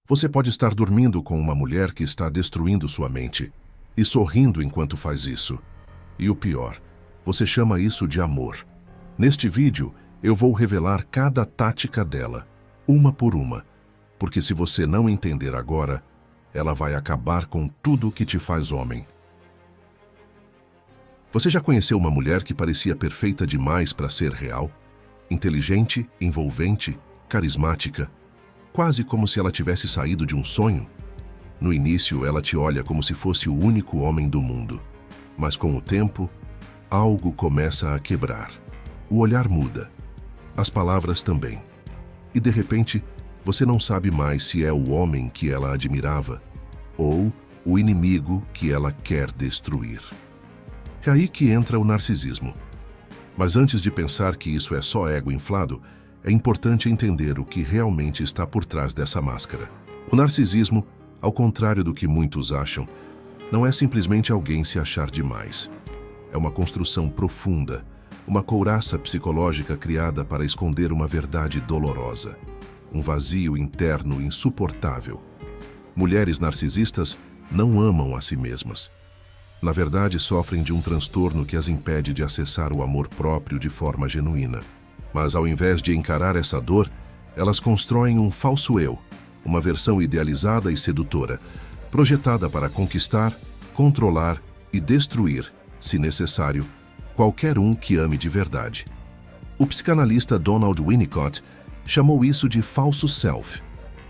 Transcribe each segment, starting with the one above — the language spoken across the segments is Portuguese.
Você pode estar dormindo com uma mulher que está destruindo sua mente e sorrindo enquanto faz isso. E o pior, você chama isso de amor. Neste vídeo, eu vou revelar cada tática dela, uma por uma, porque se você não entender agora, ela vai acabar com tudo que te faz homem. Você já conheceu uma mulher que parecia perfeita demais para ser real? Inteligente, envolvente, carismática, quase como se ela tivesse saído de um sonho? No início, ela te olha como se fosse o único homem do mundo. Mas com o tempo, algo começa a quebrar. O olhar muda. As palavras também. E de repente, você não sabe mais se é o homem que ela admirava ou o inimigo que ela quer destruir. É aí que entra o narcisismo. Mas antes de pensar que isso é só ego inflado, é importante entender o que realmente está por trás dessa máscara. O narcisismo, ao contrário do que muitos acham, não é simplesmente alguém se achar demais. É uma construção profunda, uma couraça psicológica criada para esconder uma verdade dolorosa, um vazio interno insuportável. Mulheres narcisistas não amam a si mesmas. Na verdade, sofrem de um transtorno que as impede de acessar o amor próprio de forma genuína. Mas ao invés de encarar essa dor, elas constroem um falso eu, uma versão idealizada e sedutora, projetada para conquistar, controlar e destruir, se necessário, qualquer um que ame de verdade. O psicanalista Donald Winnicott chamou isso de falso self,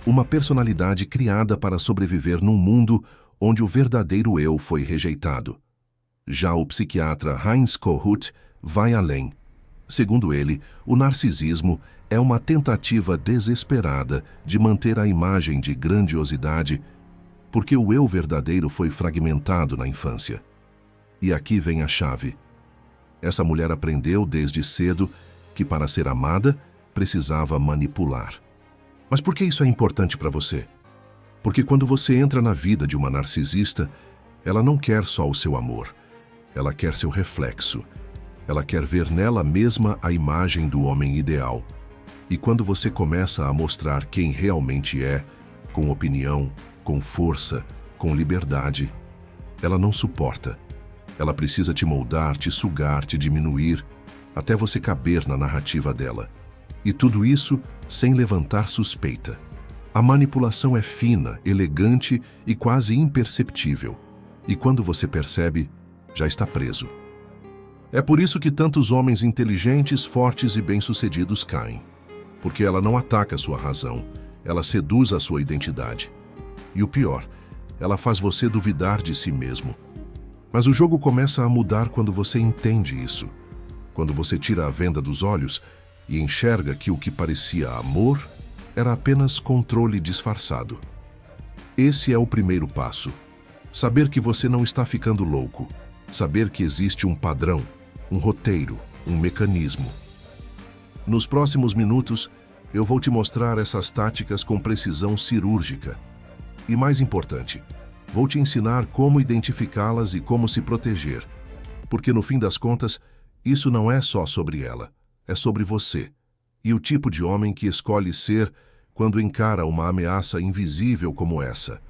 uma personalidade criada para sobreviver num mundo onde o verdadeiro eu foi rejeitado. Já o psiquiatra Heinz Kohut vai além. Segundo ele, o narcisismo é uma tentativa desesperada de manter a imagem de grandiosidade porque o eu verdadeiro foi fragmentado na infância. E aqui vem a chave. Essa mulher aprendeu desde cedo que para ser amada precisava manipular. Mas por que isso é importante para você? Porque quando você entra na vida de uma narcisista, ela não quer só o seu amor, ela quer seu reflexo. Ela quer ver nela mesma a imagem do homem ideal. E quando você começa a mostrar quem realmente é, com opinião, com força, com liberdade, ela não suporta. Ela precisa te moldar, te sugar, te diminuir, até você caber na narrativa dela. E tudo isso sem levantar suspeita. A manipulação é fina, elegante e quase imperceptível. E quando você percebe, já está preso. É por isso que tantos homens inteligentes, fortes e bem-sucedidos caem. Porque ela não ataca a sua razão, ela seduz a sua identidade. E o pior, ela faz você duvidar de si mesmo. Mas o jogo começa a mudar quando você entende isso. Quando você tira a venda dos olhos e enxerga que o que parecia amor era apenas controle disfarçado. Esse é o primeiro passo. Saber que você não está ficando louco. Saber que existe um padrão, um roteiro, um mecanismo. Nos próximos minutos, eu vou te mostrar essas táticas com precisão cirúrgica. E mais importante, vou te ensinar como identificá-las e como se proteger. Porque no fim das contas, isso não é só sobre ela, é sobre você. E o tipo de homem que escolhe ser quando encara uma ameaça invisível como essa.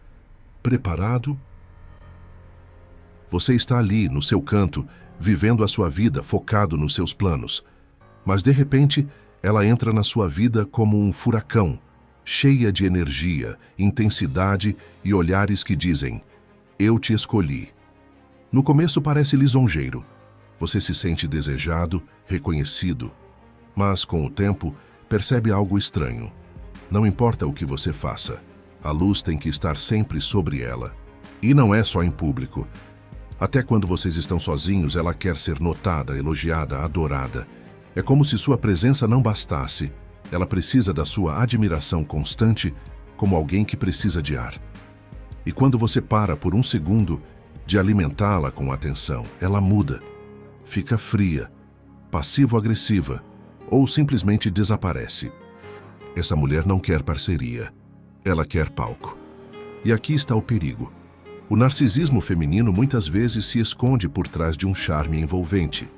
Preparado? Você está ali, no seu canto, vivendo a sua vida focado nos seus planos. Mas, de repente, ela entra na sua vida como um furacão, cheia de energia, intensidade e olhares que dizem: eu te escolhi. No começo parece lisonjeiro. Você se sente desejado, reconhecido. Mas, com o tempo, percebe algo estranho. Não importa o que você faça, a luz tem que estar sempre sobre ela. E não é só em público. Até quando vocês estão sozinhos, ela quer ser notada, elogiada, adorada. É como se sua presença não bastasse. Ela precisa da sua admiração constante, como alguém que precisa de ar. E quando você para por um segundo de alimentá-la com atenção, ela muda. Fica fria, passivo-agressiva, ou simplesmente desaparece. Essa mulher não quer parceria. Ela quer palco. E aqui está o perigo. O narcisismo feminino muitas vezes se esconde por trás de um charme envolvente.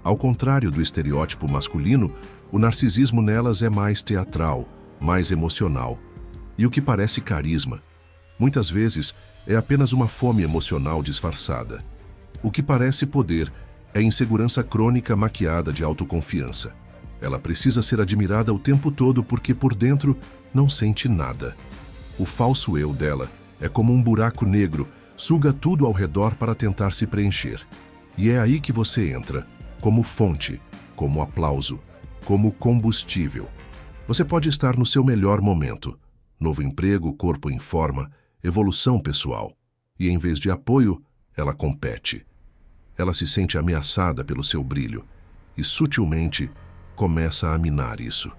Ao contrário do estereótipo masculino, o narcisismo nelas é mais teatral, mais emocional. E o que parece carisma, muitas vezes é apenas uma fome emocional disfarçada. O que parece poder é insegurança crônica maquiada de autoconfiança. Ela precisa ser admirada o tempo todo porque por dentro não sente nada. O falso eu dela é como um buraco negro, suga tudo ao redor para tentar se preencher. E é aí que você entra, como fonte, como aplauso, como combustível. Você pode estar no seu melhor momento. Novo emprego, corpo em forma, evolução pessoal. E em vez de apoio, ela compete. Ela se sente ameaçada pelo seu brilho e, sutilmente, começa a minar isso.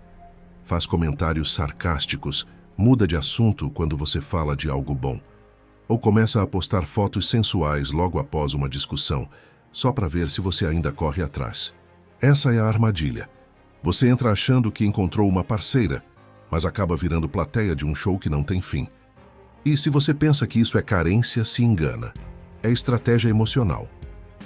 Faz comentários sarcásticos, muda de assunto quando você fala de algo bom. Ou começa a postar fotos sensuais logo após uma discussão, só para ver se você ainda corre atrás. Essa é a armadilha. Você entra achando que encontrou uma parceira, mas acaba virando plateia de um show que não tem fim. E se você pensa que isso é carência, se engana. É estratégia emocional.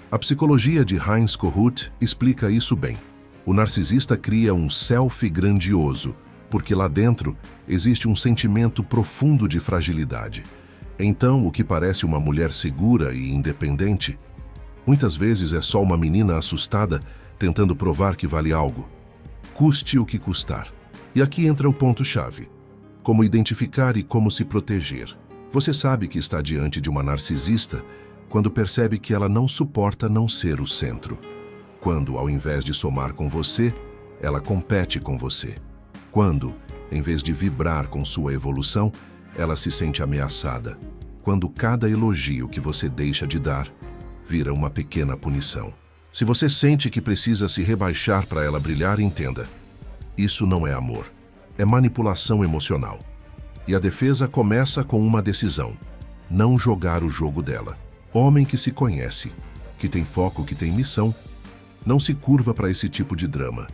A psicologia de Heinz Kohut explica isso bem. O narcisista cria um selfie grandioso, porque lá dentro existe um sentimento profundo de fragilidade. Então, o que parece uma mulher segura e independente, muitas vezes é só uma menina assustada tentando provar que vale algo. Custe o que custar. E aqui entra o ponto-chave. Como identificar e como se proteger. Você sabe que está diante de uma narcisista quando percebe que ela não suporta não ser o centro. Quando, ao invés de somar com você, ela compete com você. Quando, em vez de vibrar com sua evolução, ela se sente ameaçada. Quando cada elogio que você deixa de dar vira uma pequena punição. Se você sente que precisa se rebaixar para ela brilhar, entenda. Isso não é amor. É manipulação emocional. E a defesa começa com uma decisão: não jogar o jogo dela. Homem que se conhece, que tem foco, que tem missão, não se curva para esse tipo de drama.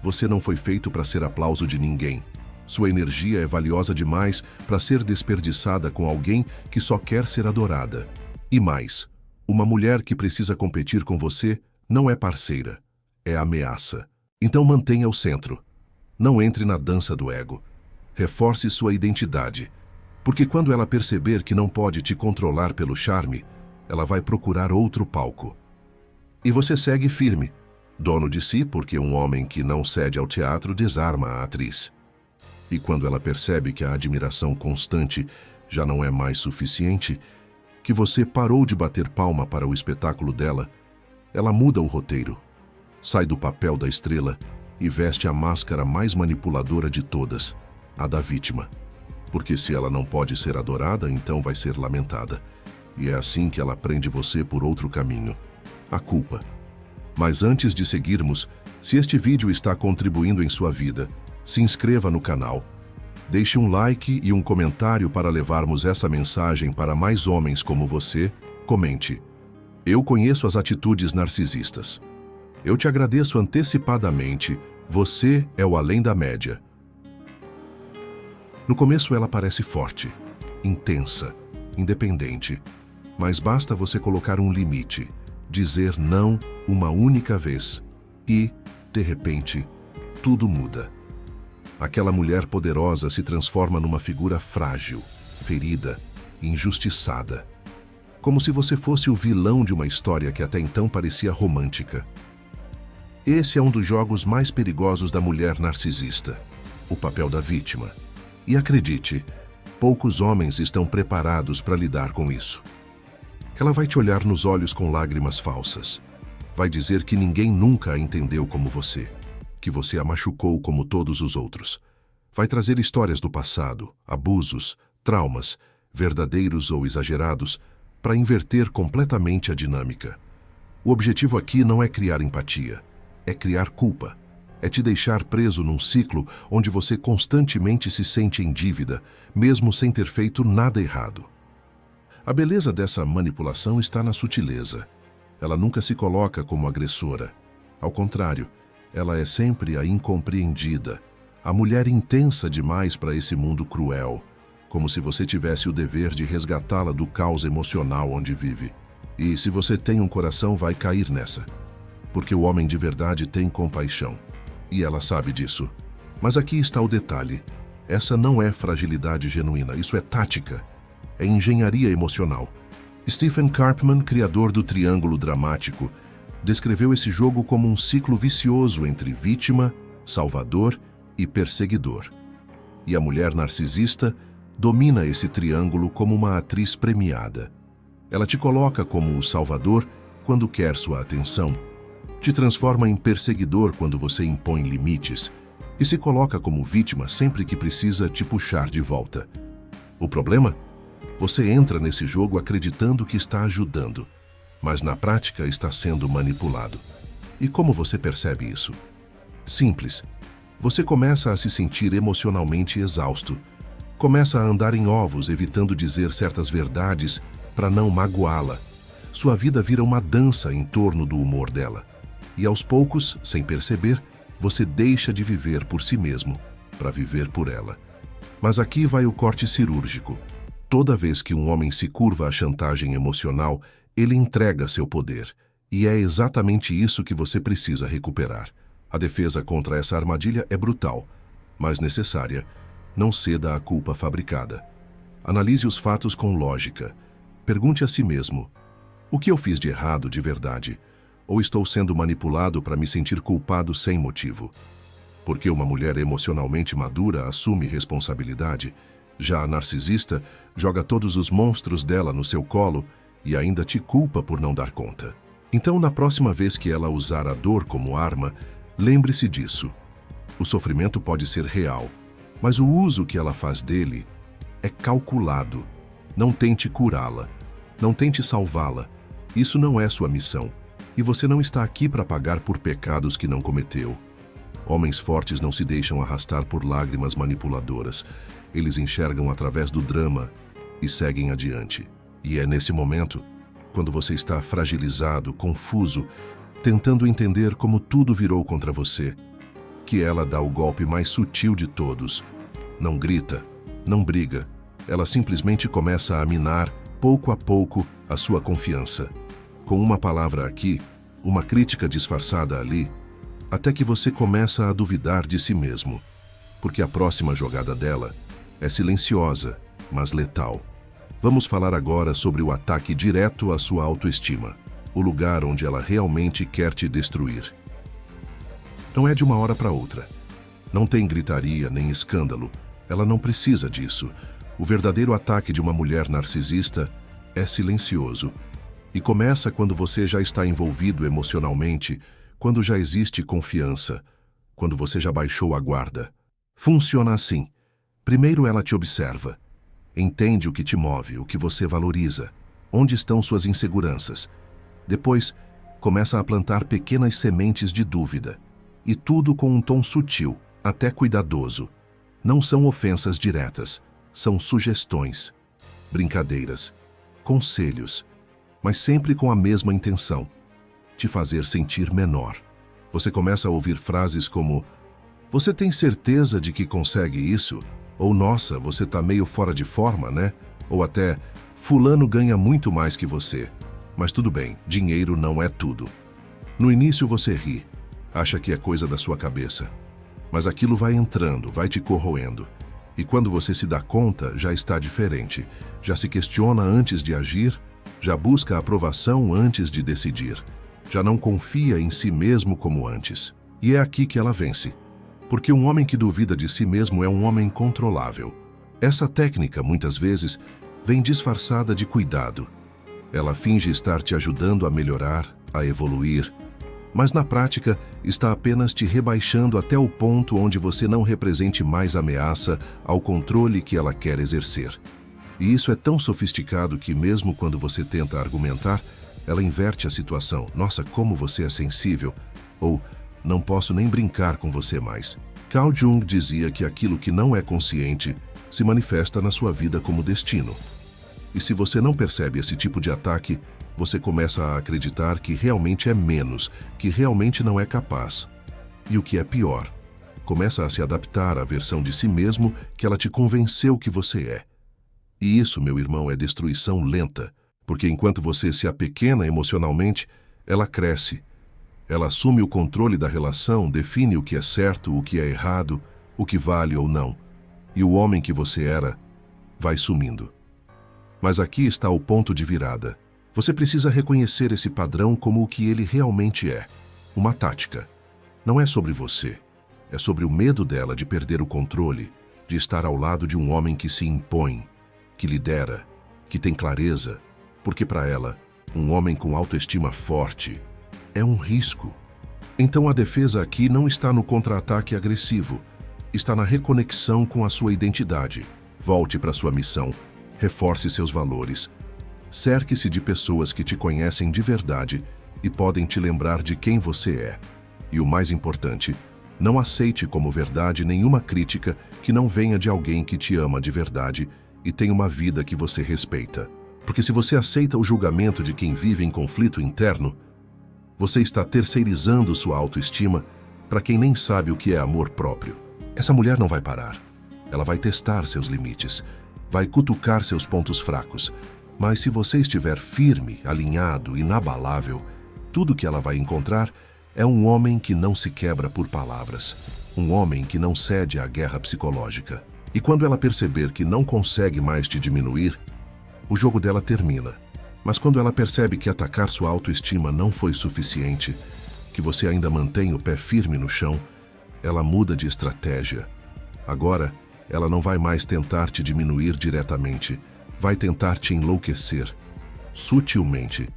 Você não foi feito para ser aplauso de ninguém. Sua energia é valiosa demais para ser desperdiçada com alguém que só quer ser adorada. E mais, uma mulher que precisa competir com você não é parceira, é ameaça. Então mantenha o centro. Não entre na dança do ego. Reforce sua identidade, porque quando ela perceber que não pode te controlar pelo charme, ela vai procurar outro palco. E você segue firme, dono de si, porque um homem que não cede ao teatro desarma a atriz. E quando ela percebe que a admiração constante já não é mais suficiente, que você parou de bater palma para o espetáculo dela, ela muda o roteiro, sai do papel da estrela e veste a máscara mais manipuladora de todas, a da vítima. Porque se ela não pode ser adorada, então vai ser lamentada. E é assim que ela prende você por outro caminho, a culpa. Mas antes de seguirmos, se este vídeo está contribuindo em sua vida, se inscreva no canal, deixe um like e um comentário para levarmos essa mensagem para mais homens como você. Comente: eu conheço as atitudes narcisistas. Eu te agradeço antecipadamente, você é o além da média. No começo ela parece forte, intensa, independente, mas basta você colocar um limite, dizer não uma única vez e, de repente, tudo muda. Aquela mulher poderosa se transforma numa figura frágil, ferida, injustiçada. Como se você fosse o vilão de uma história que até então parecia romântica. Esse é um dos jogos mais perigosos da mulher narcisista, o papel da vítima. E acredite, poucos homens estão preparados para lidar com isso. Ela vai te olhar nos olhos com lágrimas falsas. Vai dizer que ninguém nunca a entendeu como você, que você a machucou como todos os outros. Vai trazer histórias do passado, abusos, traumas, verdadeiros ou exagerados, para inverter completamente a dinâmica. O objetivo aqui não é criar empatia, é criar culpa. É te deixar preso num ciclo onde você constantemente se sente em dívida, mesmo sem ter feito nada errado. A beleza dessa manipulação está na sutileza. Ela nunca se coloca como agressora. Ao contrário, ela é sempre a incompreendida, a mulher intensa demais para esse mundo cruel, como se você tivesse o dever de resgatá-la do caos emocional onde vive. E se você tem um coração, vai cair nessa. Porque o homem de verdade tem compaixão. E ela sabe disso. Mas aqui está o detalhe. Essa não é fragilidade genuína, isso é tática. É engenharia emocional. Stephen Karpman, criador do triângulo dramático, descreveu esse jogo como um ciclo vicioso entre vítima, salvador e perseguidor. E a mulher narcisista domina esse triângulo como uma atriz premiada. Ela te coloca como o salvador quando quer sua atenção, te transforma em perseguidor quando você impõe limites e se coloca como vítima sempre que precisa te puxar de volta. O problema? Você entra nesse jogo acreditando que está ajudando, mas na prática está sendo manipulado. E como você percebe isso? Simples. Você começa a se sentir emocionalmente exausto. Começa a andar em ovos, evitando dizer certas verdades para não magoá-la. Sua vida vira uma dança em torno do humor dela. E aos poucos, sem perceber, você deixa de viver por si mesmo para viver por ela. Mas aqui vai o corte cirúrgico. Toda vez que um homem se curva à chantagem emocional, ele entrega seu poder. E é exatamente isso que você precisa recuperar. A defesa contra essa armadilha é brutal, mas necessária. Não ceda à culpa fabricada. Analise os fatos com lógica. Pergunte a si mesmo: o que eu fiz de errado de verdade? Ou estou sendo manipulado para me sentir culpado sem motivo? Porque uma mulher emocionalmente madura assume responsabilidade. Já a narcisista joga todos os monstros dela no seu colo e ainda te culpa por não dar conta. Então, na próxima vez que ela usar a dor como arma, lembre-se disso. O sofrimento pode ser real, mas o uso que ela faz dele é calculado. Não tente curá-la. Não tente salvá-la. Isso não é sua missão. E você não está aqui para pagar por pecados que não cometeu. Homens fortes não se deixam arrastar por lágrimas manipuladoras. Eles enxergam através do drama e seguem adiante. E é nesse momento, quando você está fragilizado, confuso, tentando entender como tudo virou contra você, que ela dá o golpe mais sutil de todos. Não grita, não briga. Ela simplesmente começa a minar, pouco a pouco, a sua confiança. Com uma palavra aqui, uma crítica disfarçada ali, até que você começa a duvidar de si mesmo. Porque a próxima jogada dela é silenciosa, mas letal. Vamos falar agora sobre o ataque direto à sua autoestima, o lugar onde ela realmente quer te destruir. Não é de uma hora para outra. Não tem gritaria nem escândalo. Ela não precisa disso. O verdadeiro ataque de uma mulher narcisista é silencioso. E começa quando você já está envolvido emocionalmente, quando já existe confiança, quando você já baixou a guarda. Funciona assim. Primeiro ela te observa. Entende o que te move, o que você valoriza, onde estão suas inseguranças. Depois, começa a plantar pequenas sementes de dúvida. E tudo com um tom sutil, até cuidadoso. Não são ofensas diretas, são sugestões, brincadeiras, conselhos, mas sempre com a mesma intenção: te fazer sentir menor. Você começa a ouvir frases como: você tem certeza de que consegue isso? Ou nossa, você tá meio fora de forma, né? Ou até, fulano ganha muito mais que você. Mas tudo bem, dinheiro não é tudo. No início você ri, acha que é coisa da sua cabeça. Mas aquilo vai entrando, vai te corroendo. E quando você se dá conta, já está diferente. Já se questiona antes de agir, já busca aprovação antes de decidir. Já não confia em si mesmo como antes. E é aqui que ela vence. Porque um homem que duvida de si mesmo é um homem controlável. Essa técnica, muitas vezes, vem disfarçada de cuidado. Ela finge estar te ajudando a melhorar, a evoluir, mas na prática está apenas te rebaixando até o ponto onde você não represente mais ameaça ao controle que ela quer exercer. E isso é tão sofisticado que mesmo quando você tenta argumentar, ela inverte a situação. Nossa, como você é sensível. Ou, não posso nem brincar com você mais. Carl Jung dizia que aquilo que não é consciente se manifesta na sua vida como destino. E se você não percebe esse tipo de ataque, você começa a acreditar que realmente é menos, que realmente não é capaz. E o que é pior, começa a se adaptar à versão de si mesmo que ela te convenceu que você é. E isso, meu irmão, é destruição lenta, porque enquanto você se apequena emocionalmente, ela cresce. Ela assume o controle da relação, define o que é certo, o que é errado, o que vale ou não. e o homem que você era vai sumindo. Mas aqui está o ponto de virada. Você precisa reconhecer esse padrão como o que ele realmente é, uma tática. Não é sobre você, é sobre o medo dela de perder o controle, de estar ao lado de um homem que se impõe, que lidera, que tem clareza, porque para ela, um homem com autoestima forte é um risco. Então a defesa aqui não está no contra-ataque agressivo, está na reconexão com a sua identidade. Volte para sua missão, reforce seus valores, cerque-se de pessoas que te conhecem de verdade e podem te lembrar de quem você é. E o mais importante, não aceite como verdade nenhuma crítica que não venha de alguém que te ama de verdade e tem uma vida que você respeita. Porque se você aceita o julgamento de quem vive em conflito interno, você está terceirizando sua autoestima para quem nem sabe o que é amor próprio. Essa mulher não vai parar. Ela vai testar seus limites, vai cutucar seus pontos fracos. Mas se você estiver firme, alinhado, inabalável, tudo que ela vai encontrar é um homem que não se quebra por palavras, um homem que não cede à guerra psicológica. E quando ela perceber que não consegue mais te diminuir, o jogo dela termina. Mas quando ela percebe que atacar sua autoestima não foi suficiente, que você ainda mantém o pé firme no chão, ela muda de estratégia. Agora, ela não vai mais tentar te diminuir diretamente, vai tentar te enlouquecer, sutilmente,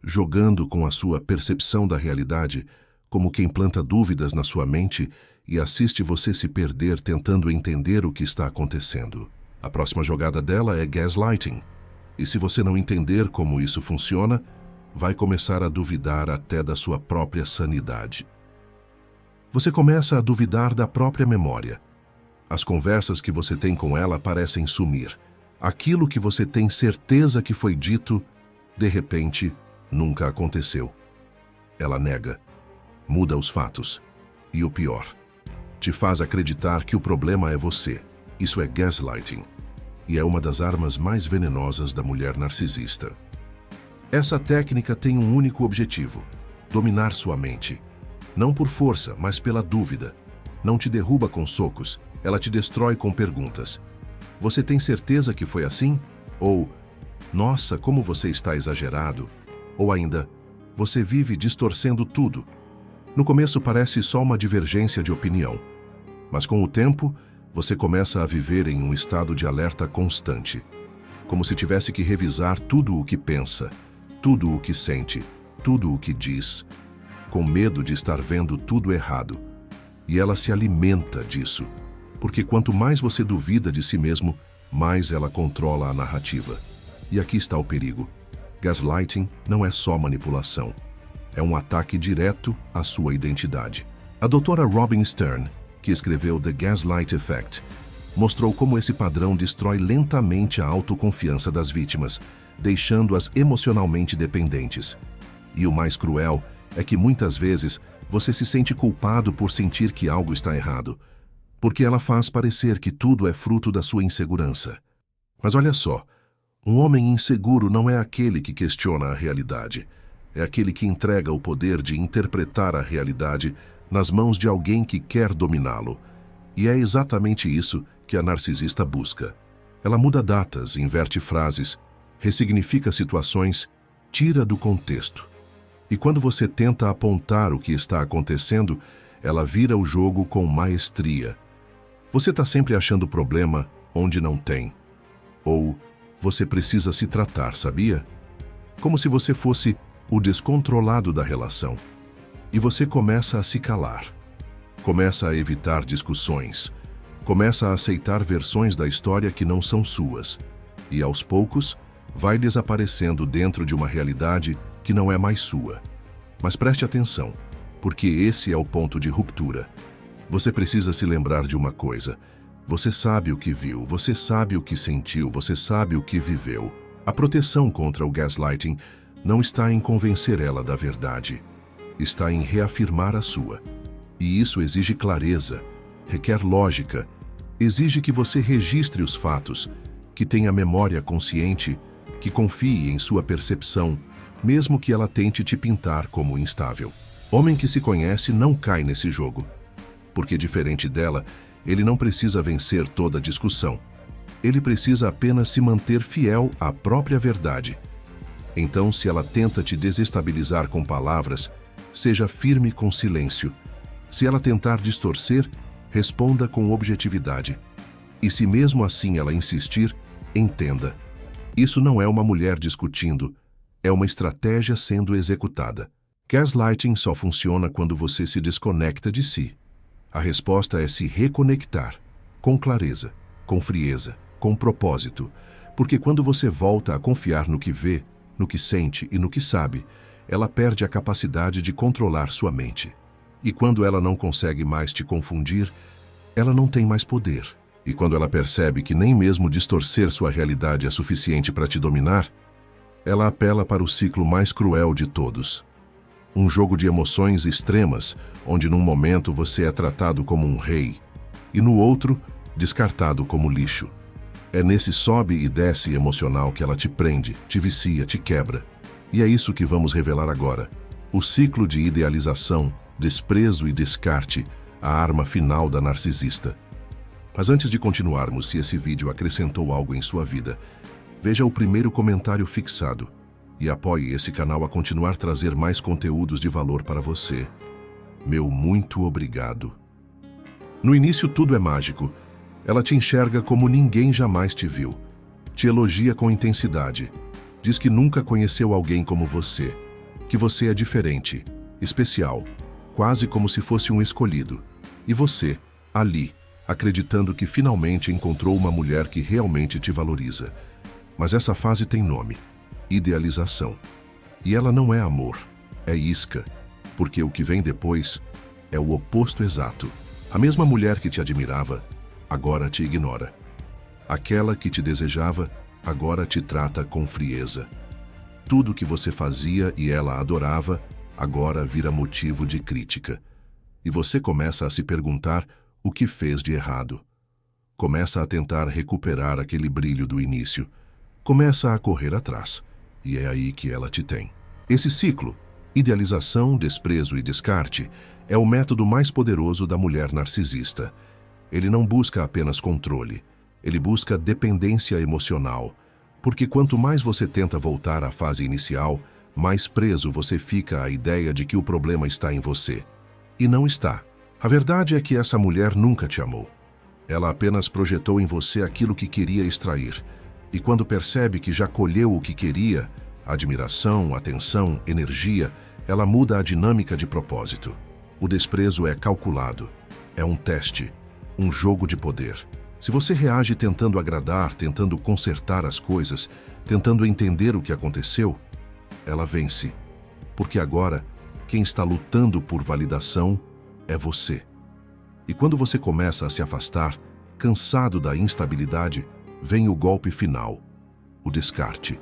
jogando com a sua percepção da realidade, como quem planta dúvidas na sua mente e assiste você se perder tentando entender o que está acontecendo. A próxima jogada dela é gaslighting. E se você não entender como isso funciona, vai começar a duvidar até da sua própria sanidade. Você começa a duvidar da própria memória. As conversas que você tem com ela parecem sumir. Aquilo que você tem certeza que foi dito, de repente, nunca aconteceu. Ela nega, muda os fatos. E o pior, te faz acreditar que o problema é você. Isso é gaslighting. E é uma das armas mais venenosas da mulher narcisista. Essa técnica tem um único objetivo: dominar sua mente. Não por força, mas pela dúvida. Não te derruba com socos, ela te destrói com perguntas. Você tem certeza que foi assim? Ou, nossa, como você está exagerado? Ou ainda, você vive distorcendo tudo. No começo parece só uma divergência de opinião, mas com o tempo, você começa a viver em um estado de alerta constante, como se tivesse que revisar tudo o que pensa, tudo o que sente, tudo o que diz, com medo de estar vendo tudo errado. E ela se alimenta disso, porque quanto mais você duvida de si mesmo, mais ela controla a narrativa. E aqui está o perigo. Gaslighting não é só manipulação, é um ataque direto à sua identidade. A doutora Robin Stern, que escreveu The Gaslight Effect, mostrou como esse padrão destrói lentamente a autoconfiança das vítimas, deixando-as emocionalmente dependentes. E o mais cruel é que muitas vezes você se sente culpado por sentir que algo está errado, porque ela faz parecer que tudo é fruto da sua insegurança. Mas olha só, um homem inseguro não é aquele que questiona a realidade, é aquele que entrega o poder de interpretar a realidade nas mãos de alguém que quer dominá-lo. E é exatamente isso que a narcisista busca. Ela muda datas, inverte frases, ressignifica situações, tira do contexto. E quando você tenta apontar o que está acontecendo, ela vira o jogo com maestria. Você está sempre achando problema onde não tem. Ou você precisa se tratar, sabia? Como se você fosse o descontrolado da relação. E você começa a se calar. Começa a evitar discussões. Começa a aceitar versões da história que não são suas. E aos poucos, vai desaparecendo dentro de uma realidade que não é mais sua. Mas preste atenção, porque esse é o ponto de ruptura. Você precisa se lembrar de uma coisa. Você sabe o que viu, você sabe o que sentiu, você sabe o que viveu. A proteção contra o gaslighting não está em convencer ela da verdade. Está em reafirmar a sua. E isso exige clareza, requer lógica, exige que você registre os fatos, que tenha memória consciente, que confie em sua percepção, mesmo que ela tente te pintar como instável. Homem que se conhece não cai nesse jogo, porque diferente dela, Ele não precisa vencer toda a discussão. Ele precisa apenas se manter fiel à própria verdade. Então, se ela tenta te desestabilizar com palavras, seja firme com silêncio. Se ela tentar distorcer, responda com objetividade. E se mesmo assim ela insistir, entenda. Isso não é uma mulher discutindo, é uma estratégia sendo executada. Gaslighting só funciona quando você se desconecta de si. A resposta é se reconectar, com clareza, com frieza, com propósito, porque quando você volta a confiar no que vê, no que sente e no que sabe, ela perde a capacidade de controlar sua mente. E quando ela não consegue mais te confundir, ela não tem mais poder. E quando ela percebe que nem mesmo distorcer sua realidade é suficiente para te dominar, ela apela para o ciclo mais cruel de todos. Um jogo de emoções extremas, onde num momento você é tratado como um rei, e no outro, descartado como lixo. É nesse sobe e desce emocional que ela te prende, te vicia, te quebra. E é isso que vamos revelar agora. O ciclo de idealização, desprezo e descarte, a arma final da narcisista. Mas antes de continuarmos, se esse vídeo acrescentou algo em sua vida, veja o primeiro comentário fixado e apoie esse canal a continuar a trazer mais conteúdos de valor para você. Meu muito obrigado. No início tudo é mágico. Ela te enxerga como ninguém jamais te viu. Te elogia com intensidade. Diz que nunca conheceu alguém como você. Que você é diferente, especial, quase como se fosse um escolhido. E você, ali, acreditando que finalmente encontrou uma mulher que realmente te valoriza. Mas essa fase tem nome: idealização. E ela não é amor, é isca, porque o que vem depois é o oposto exato. A mesma mulher que te admirava, agora te ignora. Aquela que te desejava, agora te trata com frieza. Tudo que você fazia e ela adorava, agora vira motivo de crítica. E você começa a se perguntar o que fez de errado. Começa a tentar recuperar aquele brilho do início. Começa a correr atrás. E é aí que ela te tem. Esse ciclo, idealização, desprezo e descarte, é o método mais poderoso da mulher narcisista. Ele não busca apenas controle. Ele busca dependência emocional. Porque quanto mais você tenta voltar à fase inicial, mais preso você fica à ideia de que o problema está em você. E não está. A verdade é que essa mulher nunca te amou. Ela apenas projetou em você aquilo que queria extrair. E quando percebe que já colheu o que queria, admiração, atenção, energia, ela muda a dinâmica de propósito. O desprezo é calculado. É um teste. Um jogo de poder. Se você reage tentando agradar, tentando consertar as coisas, tentando entender o que aconteceu, ela vence. Porque agora, quem está lutando por validação é você. E quando você começa a se afastar, cansado da instabilidade, vem o golpe final, o descarte.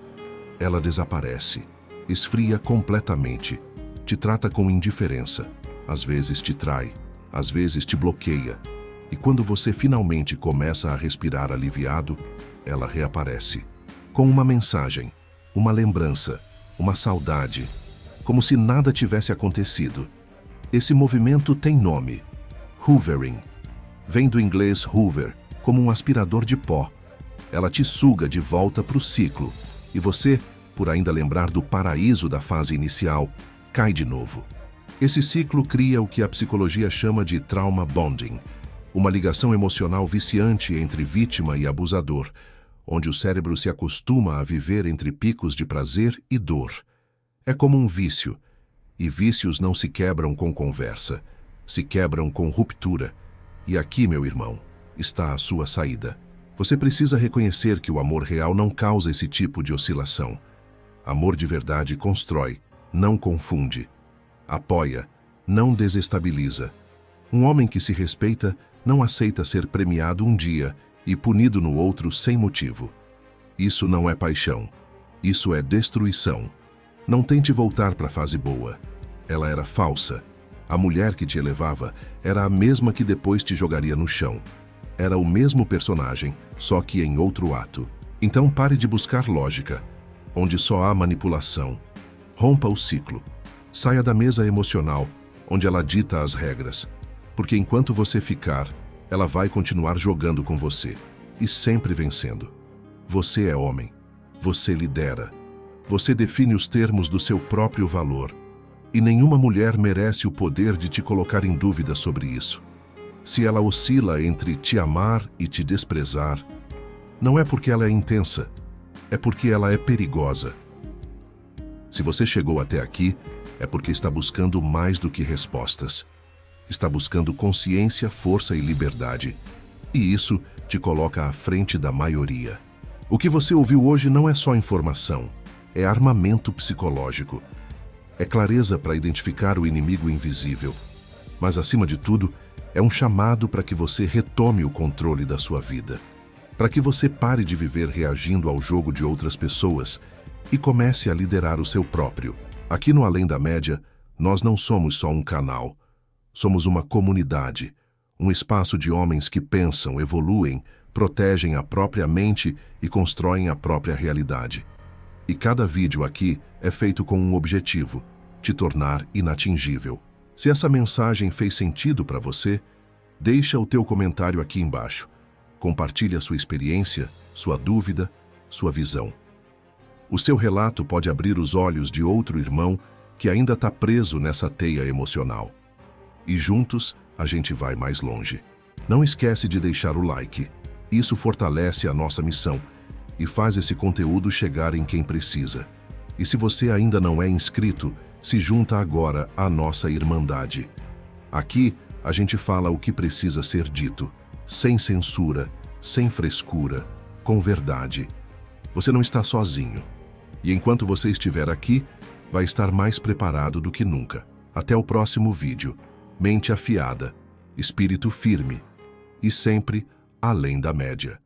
Ela desaparece, esfria completamente, te trata com indiferença, às vezes te trai, às vezes te bloqueia. E quando você finalmente começa a respirar aliviado, ela reaparece, com uma mensagem, uma lembrança, uma saudade, como se nada tivesse acontecido. Esse movimento tem nome: hoovering. Vem do inglês hoover, como um aspirador de pó. Ela te suga de volta para o ciclo, e você, por ainda lembrar do paraíso da fase inicial, cai de novo. Esse ciclo cria o que a psicologia chama de trauma bonding, uma ligação emocional viciante entre vítima e abusador, onde o cérebro se acostuma a viver entre picos de prazer e dor. É como um vício, e vícios não se quebram com conversa, se quebram com ruptura. E aqui, meu irmão, está a sua saída. Você precisa reconhecer que o amor real não causa esse tipo de oscilação. Amor de verdade constrói, não confunde. Apoia, não desestabiliza. Um homem que se respeita não aceita ser premiado um dia e punido no outro sem motivo. Isso não é paixão. Isso é destruição. Não tente voltar para a fase boa. Ela era falsa. A mulher que te elevava era a mesma que depois te jogaria no chão. Era o mesmo personagem, só que em outro ato. Então pare de buscar lógica, onde só há manipulação. Rompa o ciclo. Saia da mesa emocional, onde ela dita as regras. Porque enquanto você ficar, ela vai continuar jogando com você e sempre vencendo. Você é homem. Você lidera. Você define os termos do seu próprio valor. E nenhuma mulher merece o poder de te colocar em dúvida sobre isso. Se ela oscila entre te amar e te desprezar, não é porque ela é intensa, é porque ela é perigosa. Se você chegou até aqui, é porque está buscando mais do que respostas. Está buscando consciência, força e liberdade. E isso te coloca à frente da maioria. O que você ouviu hoje não é só informação, é armamento psicológico. É clareza para identificar o inimigo invisível. Mas, acima de tudo, é um chamado para que você retome o controle da sua vida. Para que você pare de viver reagindo ao jogo de outras pessoas e comece a liderar o seu próprio. Aqui no Além da Média, nós não somos só um canal. Somos uma comunidade, um espaço de homens que pensam, evoluem, protegem a própria mente e constroem a própria realidade. E cada vídeo aqui é feito com um objetivo: te tornar inatingível. Se essa mensagem fez sentido para você, deixa o teu comentário aqui embaixo. Compartilhe a sua experiência, sua dúvida, sua visão. O seu relato pode abrir os olhos de outro irmão que ainda está preso nessa teia emocional. E juntos a gente vai mais longe. Não esquece de deixar o like. Isso fortalece a nossa missão e faz esse conteúdo chegar em quem precisa. E se você ainda não é inscrito, se junta agora à nossa Irmandade. Aqui a gente fala o que precisa ser dito, sem censura, sem frescura, com verdade. Você não está sozinho. E enquanto você estiver aqui, vai estar mais preparado do que nunca. Até o próximo vídeo. Mente afiada, espírito firme e sempre além da média.